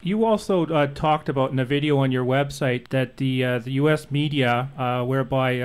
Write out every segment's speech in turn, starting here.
You also talked about in a video on your website that the U.S. media, whereby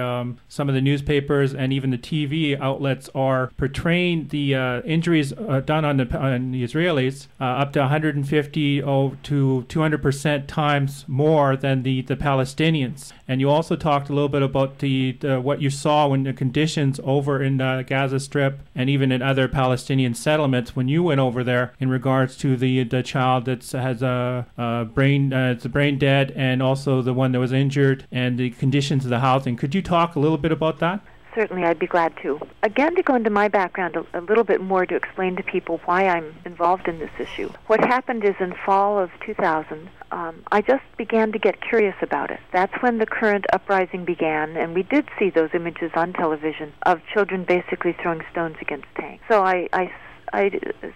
some of the newspapers and even the TV outlets are portraying the injuries done on the Israelis up to 150 to 200% times more than the Palestinians. And you also talked a little bit about the what you saw when the conditions over in the Gaza Strip and even in other Palestinian settlements when you went over there in regards to the child that has it's brain dead, and also the one that was injured, and the conditions of the housing. Could you talk a little bit about that? Certainly, I'd be glad to. Again, to go into my background a little bit more to explain to people why I'm involved in this issue. What happened is in fall of 2000, I just began to get curious about it. That's when the current uprising began, and we did see those images on television of children basically throwing stones against tanks. So I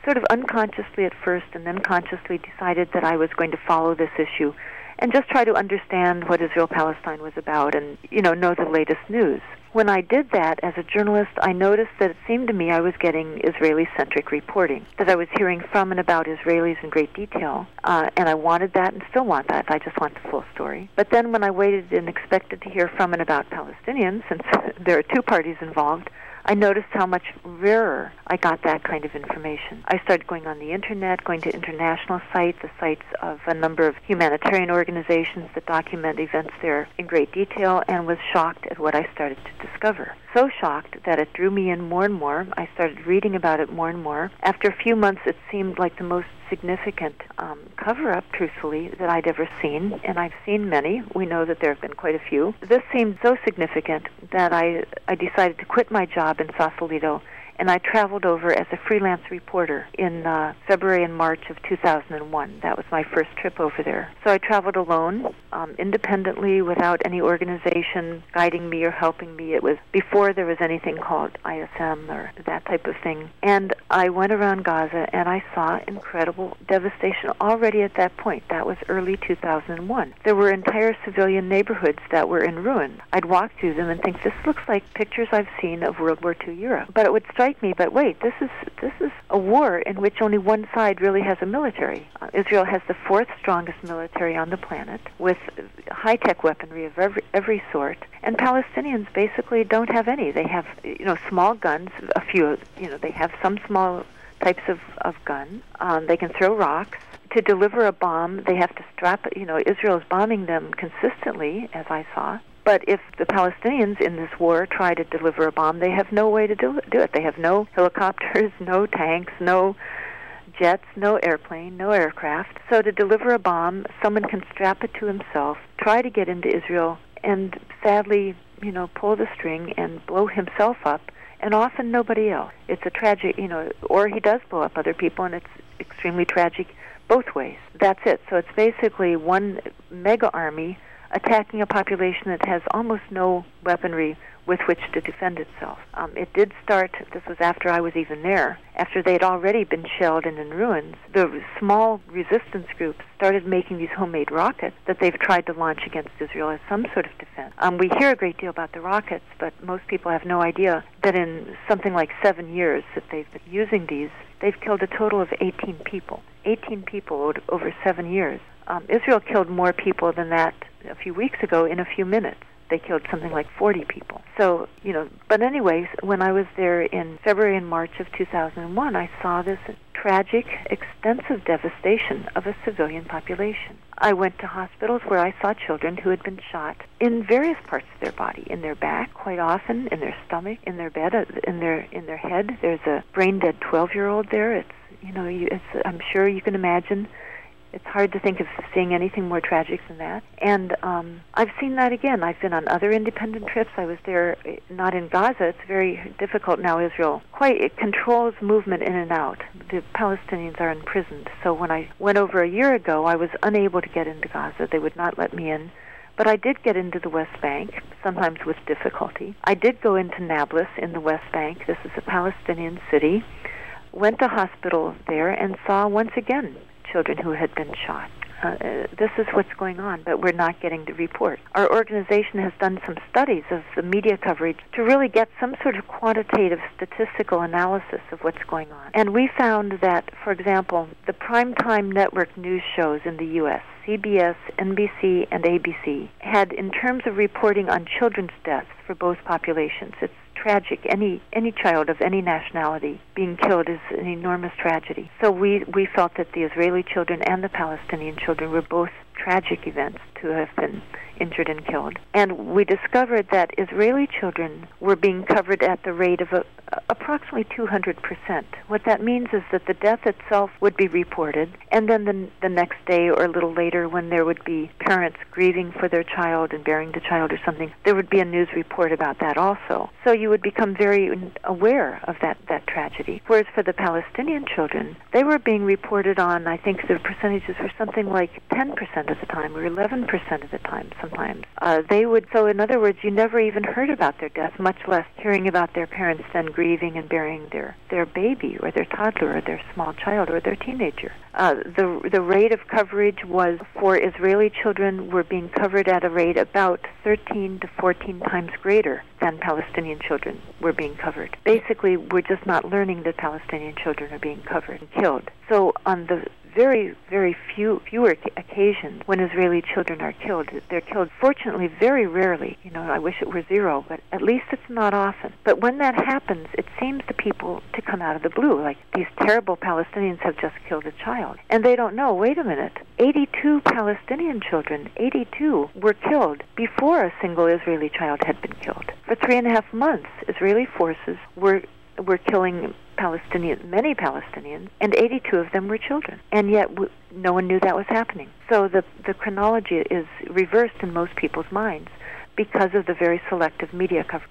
sort of unconsciously at first and then consciously decided that I was going to follow this issue and just try to understand what Israel-Palestine was about and, know the latest news. When I did that as a journalist, I noticed that it seemed to me I was getting Israeli-centric reporting, that I was hearing from and about Israelis in great detail, and I wanted that and still want that. I just want the full story. But then when I waited and expected to hear from and about Palestinians, since there are two parties involved, I noticed how much rarer I got that kind of information. I started going on the Internet, going to international sites, the sites of a number of humanitarian organizations that document events there in great detail, and was shocked at what I started to discover. So shocked that it drew me in more and more. I started reading about it more and more. After a few months, it seemed like the most significant cover-up, truthfully, that I'd ever seen, and I've seen many. We know that there have been quite a few. This seemed so significant that I decided to quit my job in Sausalito, and I traveled over as a freelance reporter in February and March of 2001. That was my first trip over there. So I traveled alone, independently, without any organization guiding me or helping me. It was before there was anything called ISM or that type of thing. And I went around Gaza, and I saw incredible devastation already at that point. That was early 2001. There were entire civilian neighborhoods that were in ruin. I'd walk through them and think, this looks like pictures I've seen of World War II Europe. But it would strike me, but wait, this is a war in which only one side really has a military. Israel has the fourth strongest military on the planet, with high-tech weaponry of every sort, and Palestinians basically don't have any. They have, small guns, a few, they have some small types of gun. They can throw rocks. To deliver a bomb, they have to strap, Israel is bombing them consistently, as I saw. But if the Palestinians in this war try to deliver a bomb, they have no way to do it. They have no helicopters, no tanks, no jets, no airplane, no aircraft. So to deliver a bomb, someone can strap it to himself, try to get into Israel, and sadly, pull the string and blow himself up, and often nobody else. It's a tragic, or he does blow up other people, and it's extremely tragic both ways. That's it. So it's basically one mega army attacking a population that has almost no weaponry with which to defend itself. It did start, this was after I was even there, after they'd already been shelled and in ruins, the small resistance groups started making these homemade rockets that they've tried to launch against Israel as some sort of defense. We hear a great deal about the rockets, but most people have no idea that in something like 7 years that they've been using these, they've killed a total of 18 people. 18 people over 7 years. Israel killed more people than that a few weeks ago in a few minutes. They killed something like 40 people. So, but anyways, when I was there in February and March of 2001, I saw this tragic, extensive devastation of a civilian population. I went to hospitals where I saw children who had been shot in various parts of their body, in their back, quite often, in their stomach, in their bed, in their head. There's a brain-dead 12-year-old there. It's, I'm sure you can imagine. It's hard to think of seeing anything more tragic than that. And I've seen that again. I've been on other independent trips. I was there, not in Gaza. It's very difficult now. Israel it controls movement in and out. The Palestinians are imprisoned. So when I went over a year ago, I was unable to get into Gaza. They would not let me in. But I did get into the West Bank, sometimes with difficulty. I did go into Nablus in the West Bank. This is a Palestinian city. Went to hospital there and saw once again children who had been shot. this is what's going on, but we're not getting the report. Our organization has done some studies of the media coverage to really get some sort of quantitative statistical analysis of what's going on. And we found that, for example, the primetime network news shows in the U.S., CBS, NBC, and ABC, had, in terms of reporting on children's deaths for both populations, it's tragic. Any child of any nationality being killed is an enormous tragedy. So we felt that the Israeli children and the Palestinian children were both tragic events to have been injured and killed. And we discovered that Israeli children were being covered at the rate of approximately 200%. What that means is that the death itself would be reported, and then the next day or a little later, when there would be parents grieving for their child and burying the child or something, there would be a news report about that also. So you would become very aware of that tragedy. Whereas for the Palestinian children, they were being reported on, I think the percentages were something like 10% of the time or 11% of the time sometimes. So in other words, you never even heard about their death, much less hearing about their parents then grieving and burying their baby or their toddler or their small child or their teenager. The rate of coverage was, for Israeli children, were being covered at a rate about 13 to 14 times greater than Palestinian children were being covered. Basically, we're just not learning that Palestinian children are being covered and killed. So on the very, very fewer occasions when Israeli children are killed, they're killed, fortunately, very rarely. I wish it were zero, but at least it's not often. But when that happens, it seems to people to come out of the blue, like these terrible Palestinians have just killed a child. And they don't know, wait a minute, 82 Palestinian children, 82, were killed before a single Israeli child had been killed. For 3.5 months, Israeli forces were killing many Palestinians, and 82 of them were children. And yet no one knew that was happening. So the chronology is reversed in most people's minds because of the very selective media coverage.